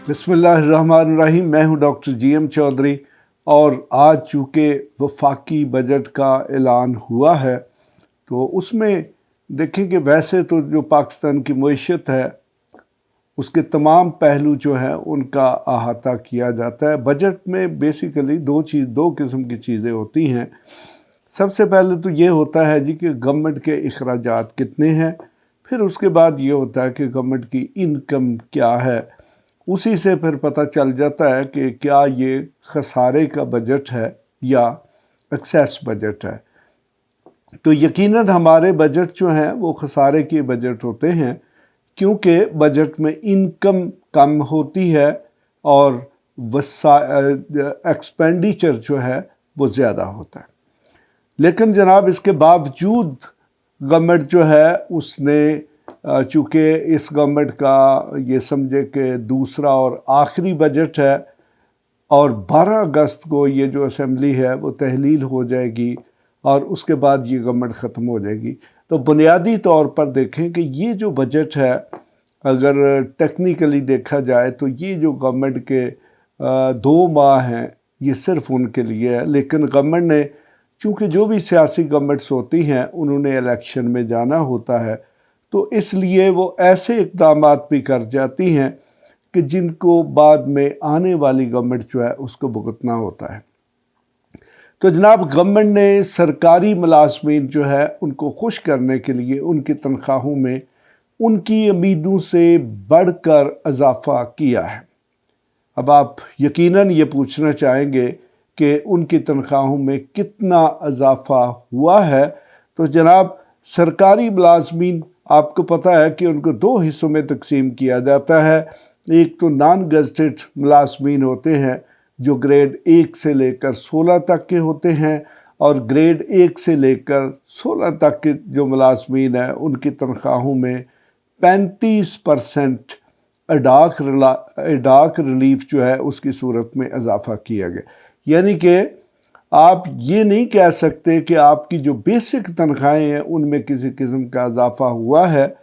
बिस्मिल्लाहिर्रहमानिर्रहीम। मैं हूं डॉक्टर GM चौधरी और आज चूँकि वफाकी बजट का ऐलान हुआ है तो उसमें देखें कि वैसे तो जो पाकिस्तान की मईशत है उसके तमाम पहलू जो हैं उनका अहाता किया जाता है। बजट में बेसिकली दो किस्म की चीज़ें होती हैं। सबसे पहले तो ये होता है जी कि गवर्नमेंट के अखराजात कितने हैं, फिर उसके बाद ये होता है कि गवर्नमेंट की इनकम क्या है। उसी से फिर पता चल जाता है कि क्या ये खसारे का बजट है या एक्सेस बजट है। तो यकीनन हमारे बजट जो हैं वो खसारे के बजट होते हैं, क्योंकि बजट में इनकम कम होती है और एक्सपेंडिचर जो है वो ज़्यादा होता है। लेकिन जनाब इसके बावजूद गवर्नमेंट जो है उसने चूँकि इस गवर्नमेंट का ये समझे कि दूसरा और आखिरी बजट है और 12 अगस्त को ये जो असेंबली है वो तहलील हो जाएगी और उसके बाद ये गवर्नमेंट ख़त्म हो जाएगी। तो बुनियादी तौर पर देखें कि ये जो बजट है, अगर टेक्निकली देखा जाए तो ये जो गवर्नमेंट के 2 माह हैं ये सिर्फ उनके लिए है। लेकिन गवर्नमेंट ने चूँकि जो भी सियासी गवर्नमेंट्स होती हैं उन्होंने इलेक्शन में जाना होता है, तो इसलिए वो ऐसे इक़दामात भी कर जाती हैं कि जिनको बाद में आने वाली गवर्नमेंट जो है उसको भुगतना होता है। तो जनाब गवर्नमेंट ने सरकारी मुलाजमीन जो है उनको खुश करने के लिए उनकी तनख्वाहों में उनकी उम्मीदों से बढ़कर इजाफ़ा किया है। अब आप यकीनन ये पूछना चाहेंगे कि उनकी तनख्वाहों में कितना इजाफ़ा हुआ है। तो जनाब सरकारी मुलाजमीन आपको पता है कि उनको 2 हिस्सों में तकसीम किया जाता है। एक तो नॉन गज़टेड मुलाजमीन होते हैं जो ग्रेड 1 से लेकर 16 तक के होते हैं, और ग्रेड 1 से लेकर 16 तक के जो मुलाजमीन हैं उनकी तनख्वाहों में 35% एडाक रिलीफ जो है उसकी सूरत में इजाफ़ा किया गया। यानी कि आप ये नहीं कह सकते कि आपकी जो बेसिक तनख्वाहें हैं उनमें किसी किस्म का इजाफ़ा हुआ है।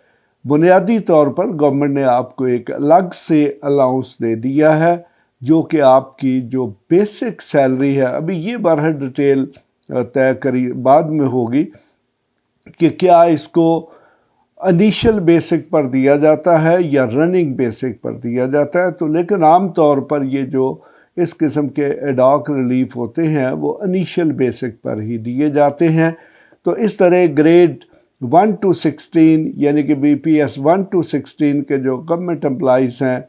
बुनियादी तौर पर गवर्नमेंट ने आपको एक अलग से अलाउंस दे दिया है जो कि आपकी जो बेसिक सैलरी है, अभी ये बारह डिटेल तय करी बाद में होगी कि क्या इसको इनिशियल बेसिक पर दिया जाता है या रनिंग बेसिक पर दिया जाता है। तो लेकिन आम तौर पर ये जो इस किस्म के एडॉक रिलीफ होते हैं वो इनिशियल बेसिक पर ही दिए जाते हैं। तो इस तरह ग्रेड 1 to 16 यानी कि BPS 1 to 16 के जो गवर्नमेंट एम्प्लॉइज़ हैं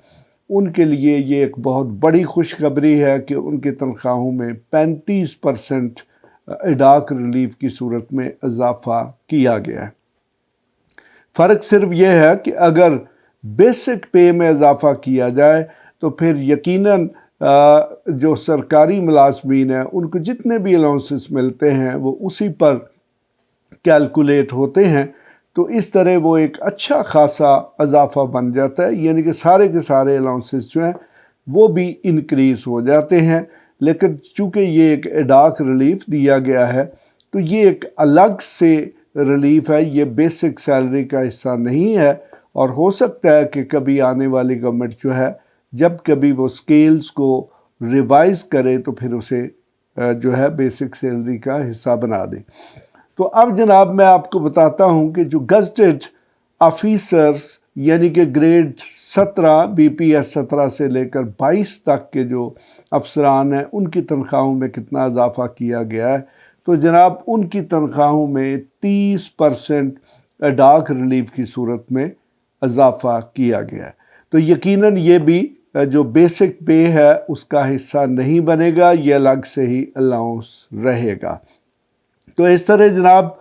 उनके लिए ये एक बहुत बड़ी खुशखबरी है कि उनकी तनख्वाहों में 35% एडॉक रिलीफ की सूरत में इजाफ़ा किया गया है। फ़र्क सिर्फ ये है कि अगर बेसिक पे में इजाफ़ा किया जाए तो फिर यकीनन जो सरकारी मुलाजमीन हैं उनको जितने भी अलाउंसेस मिलते हैं वो उसी पर कैलकुलेट होते हैं। तो इस तरह वो एक अच्छा खासा इजाफ़ा बन जाता है, यानी कि सारे के सारे अलाउंसेस जो हैं वो भी इंक्रीज़ हो जाते हैं। लेकिन चूँकि ये एक एडॉक रिलीफ दिया गया है तो ये एक अलग से रिलीफ है, ये बेसिक सैलरी का हिस्सा नहीं है। और हो सकता है कि कभी आने वाली गवर्नमेंट जो है जब कभी वो स्केल्स को रिवाइज़ करे तो फिर उसे जो है बेसिक सैलरी का हिस्सा बना दे। तो अब जनाब मैं आपको बताता हूँ कि जो गज़टेड ऑफिसर्स यानी कि ग्रेड 17 BPS 17 से लेकर 22 तक के जो अफसरान हैं उनकी तनख्वाहों में कितना इजाफ़ा किया गया है। तो जनाब उनकी तनख्वाहों में 30% एडॉक रिलीफ की सूरत में इजाफ़ा किया गया है। तो यकीनन ये भी जो बेसिक पे है उसका हिस्सा नहीं बनेगा, ये अलग से ही अलाउंस रहेगा। तो इस तरह जनाब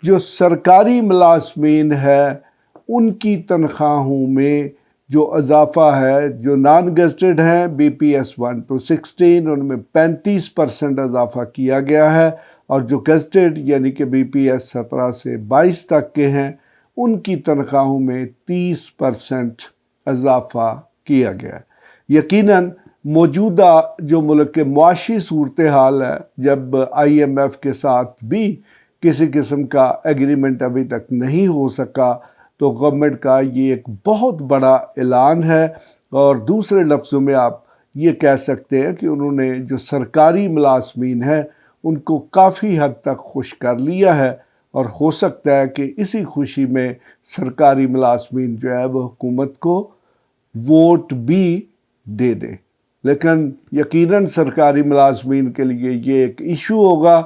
जो सरकारी मुलाजमीन है उनकी तनख्वाहों में जो इजाफ़ा है, जो नॉन गज़टेड हैं BPS 1 to 16 उनमें 35% इजाफ़ा किया गया है, और जो गज़टेड यानी कि BPS 17 से 22 तक के हैं उनकी तनख्वाहों में 30% इजाफ़ा किया गया है। यकीनन मौजूदा जो मुल्क के मुआशी सूरत हाल है, जब IMF के साथ भी किसी किस्म का एग्रीमेंट अभी तक नहीं हो सका, तो गवर्नमेंट का ये एक बहुत बड़ा ऐलान है اور دوسرے لفظوں میں آپ یہ کہہ سکتے ہیں کہ انہوں نے جو سرکاری ملازمین ہیں ان کو کافی حد تک خوش کر لیا ہے، اور ہو سکتا ہے کہ اسی خوشی میں سرکاری ملازمین جو ہے وہ حکومت کو ووٹ بھی دے دیں۔ لیکن یقیناً سرکاری ملازمین کے لیے یہ ایک ایشو ہوگا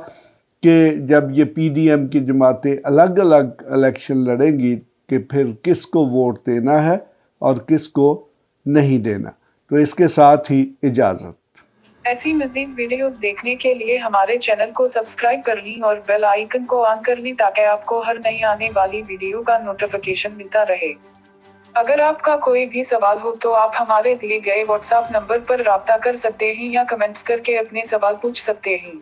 کہ جب یہ پی ڈی ایم کی جماعتیں الگ الگ الیکشن لڑیں گی کہ پھر کس کو ووٹ دینا ہے اور کس کو نہیں دینا۔ تو اس کے ساتھ ہی اجازت۔ ایسی مزید ویڈیوز دیکھنے کے لیے ہمارے چینل کو سبسکرائب کر لیں اور بیل آئیکن کو آن کر لیں تاکہ آپ کو ہر نئی آنے والی ویڈیو کا نوٹیفیکیشن ملتا رہے۔ اگر آپ کا کوئی بھی سوال ہو تو آپ ہمارے دیے گئے واٹس ایپ نمبر پر رابطہ کر سکتے ہیں یا کمنٹس کر کے اپنے سوال پوچھ سکتے ہیں۔